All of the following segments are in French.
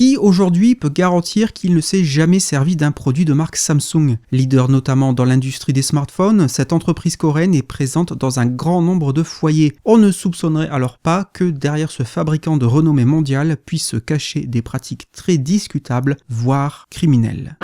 Qui aujourd'hui peut garantir qu'il ne s'est jamais servi d'un produit de marque Samsung? Leader notamment dans l'industrie des smartphones, cette entreprise coréenne est présente dans un grand nombre de foyers. On ne soupçonnerait alors pas que derrière ce fabricant de renommée mondiale puisse se cacher des pratiques très discutables, voire criminelles.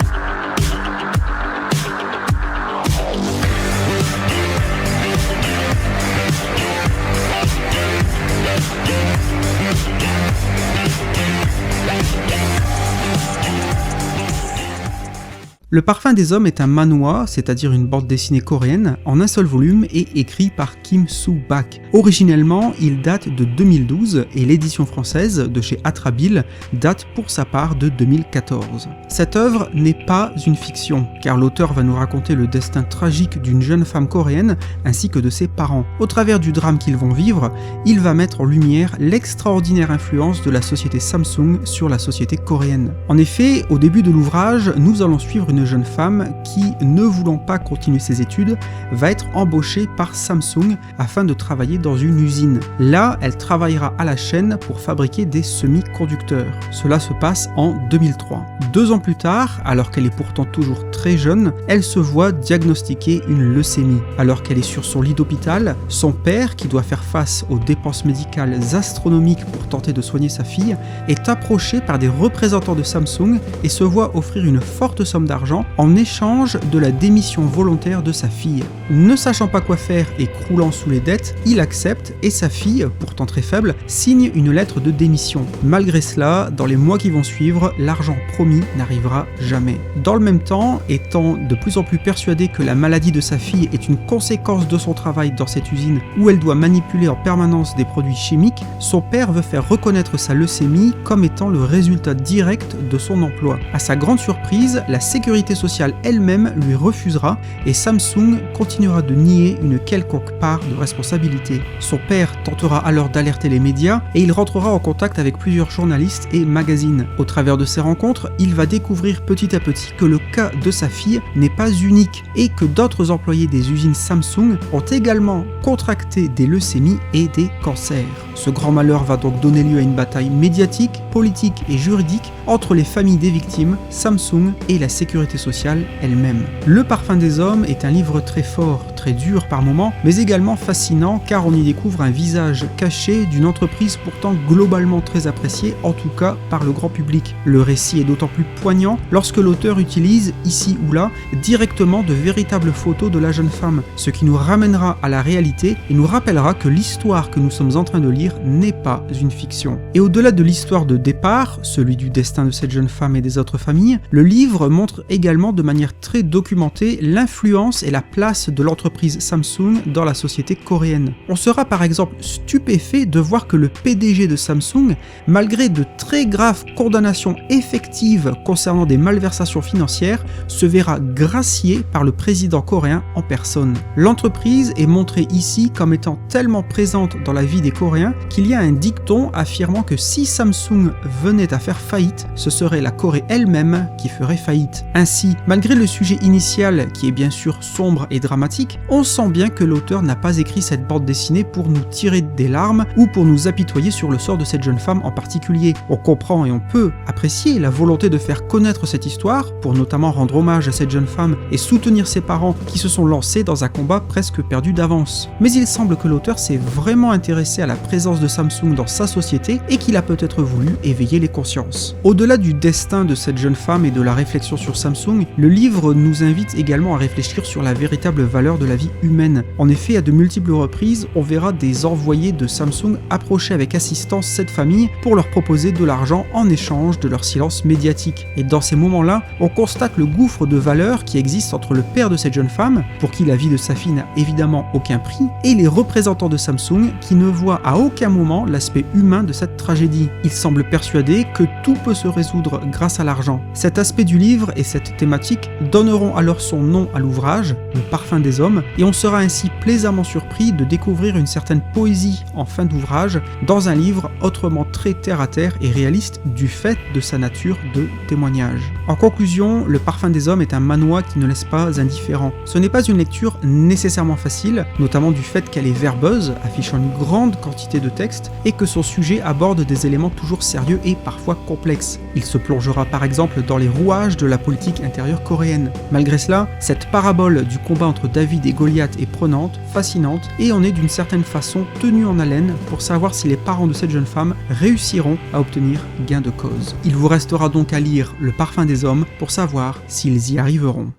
Le Parfum des Hommes est un manhwa, c'est-à-dire une bande dessinée coréenne, en un seul volume et écrit par Kim Soo-bak. Originellement, il date de 2012 et l'édition française de chez Atrabile date pour sa part de 2014. Cette œuvre n'est pas une fiction, car l'auteur va nous raconter le destin tragique d'une jeune femme coréenne ainsi que de ses parents. Au travers du drame qu'ils vont vivre, il va mettre en lumière l'extraordinaire influence de la société Samsung sur la société coréenne. En effet, au début de l'ouvrage, nous allons suivre une jeune femme qui, ne voulant pas continuer ses études, va être embauchée par Samsung afin de travailler dans une usine. Là, elle travaillera à la chaîne pour fabriquer des semi-conducteurs. Cela se passe en 2003. 2 ans plus tard, alors qu'elle est pourtant toujours très jeune, elle se voit diagnostiquer une leucémie. Alors qu'elle est sur son lit d'hôpital, son père, qui doit faire face aux dépenses médicales astronomiques pour tenter de soigner sa fille, est approché par des représentants de Samsung et se voit offrir une forte somme d'argent en échange de la démission volontaire de sa fille. Ne sachant pas quoi faire et croulant sous les dettes, il accepte et sa fille, pourtant très faible, signe une lettre de démission. Malgré cela, dans les mois qui vont suivre, l'argent promis n'arrivera jamais. Dans le même temps, étant de plus en plus persuadé que la maladie de sa fille est une conséquence de son travail dans cette usine où elle doit manipuler en permanence des produits chimiques, son père veut faire reconnaître sa leucémie comme étant le résultat direct de son emploi. À sa grande surprise, la sécurité sociale elle-même lui refusera et Samsung continuera de nier une quelconque part de responsabilité. Son père tentera alors d'alerter les médias et il rentrera en contact avec plusieurs journalistes et magazines. Au travers de ces rencontres, il va découvrir petit à petit que le cas de sa fille n'est pas unique et que d'autres employés des usines Samsung ont également contracté des leucémies et des cancers. Ce grand malheur va donc donner lieu à une bataille médiatique, politique et juridique entre les familles des victimes, Samsung et la sécurité sociale elle-même. Le Parfum des Hommes est un livre très fort, très dur par moments, mais également fascinant car on y découvre un visage caché d'une entreprise pourtant globalement très appréciée, en tout cas par le grand public. Le récit est d'autant plus poignant lorsque l'auteur utilise, ici ou là, directement de véritables photos de la jeune femme, ce qui nous ramènera à la réalité et nous rappellera que l'histoire que nous sommes en train de lire n'est pas une fiction. Et au-delà de l'histoire de départ, celui du destin de cette jeune femme et des autres familles, le livre montre également de manière très documentée l'influence et la place de l'entreprise Samsung dans la société coréenne. On sera par exemple stupéfait de voir que le PDG de Samsung, malgré de très graves condamnations effectives concernant des malversations financières, se verra gracié par le président coréen en personne. L'entreprise est montrée ici comme étant tellement présente dans la vie des Coréens qu'il y a un dicton affirmant que si Samsung venait à faire faillite, ce serait la Corée elle-même qui ferait faillite. Ainsi, malgré le sujet initial qui est bien sûr sombre et dramatique, on sent bien que l'auteur n'a pas écrit cette bande dessinée pour nous tirer des larmes ou pour nous apitoyer sur le sort de cette jeune femme en particulier. On comprend et on peut apprécier la volonté de faire connaître cette histoire, pour notamment rendre hommage à cette jeune femme et soutenir ses parents qui se sont lancés dans un combat presque perdu d'avance. Mais il semble que l'auteur s'est vraiment intéressé à la présence de Samsung dans sa société et qu'il a peut-être voulu éveiller les consciences. Au-delà du destin de cette jeune femme et de la réflexion sur Samsung, le livre nous invite également à réfléchir sur la véritable valeur de la vie humaine. En effet, à de multiples reprises, on verra des envoyés de Samsung approcher avec assistance cette famille pour leur proposer de l'argent en échange de leur silence médiatique. Et dans ces moments-là, on constate le gouffre de valeurs qui existe entre le père de cette jeune femme, pour qui la vie de sa fille n'a évidemment aucun prix, et les représentants de Samsung qui ne voient à aucun moment l'aspect humain de cette tragédie. Ils semblent persuadés que tout peut se résoudre grâce à l'argent. Cet aspect du livre et cette thématique donneront alors son nom à l'ouvrage, Le Parfum des Hommes, femmes, et on sera ainsi plaisamment surpris de découvrir une certaine poésie en fin d'ouvrage dans un livre autrement très terre-à-terre et réaliste du fait de sa nature de témoignage. En conclusion, Le Parfum des Hommes est un manhwa qui ne laisse pas indifférent. Ce n'est pas une lecture nécessairement facile, notamment du fait qu'elle est verbeuse, affichant une grande quantité de texte, et que son sujet aborde des éléments toujours sérieux et parfois complexes. Il se plongera par exemple dans les rouages de la politique intérieure coréenne. Malgré cela, cette parabole du combat entre David et Goliath est prenante, fascinante, et on est d'une certaine façon tenu en haleine pour savoir si les parents de cette jeune femme réussiront à obtenir gain de cause. Il vous restera donc à lire Le Parfum des Hommes pour savoir s'ils y arriveront.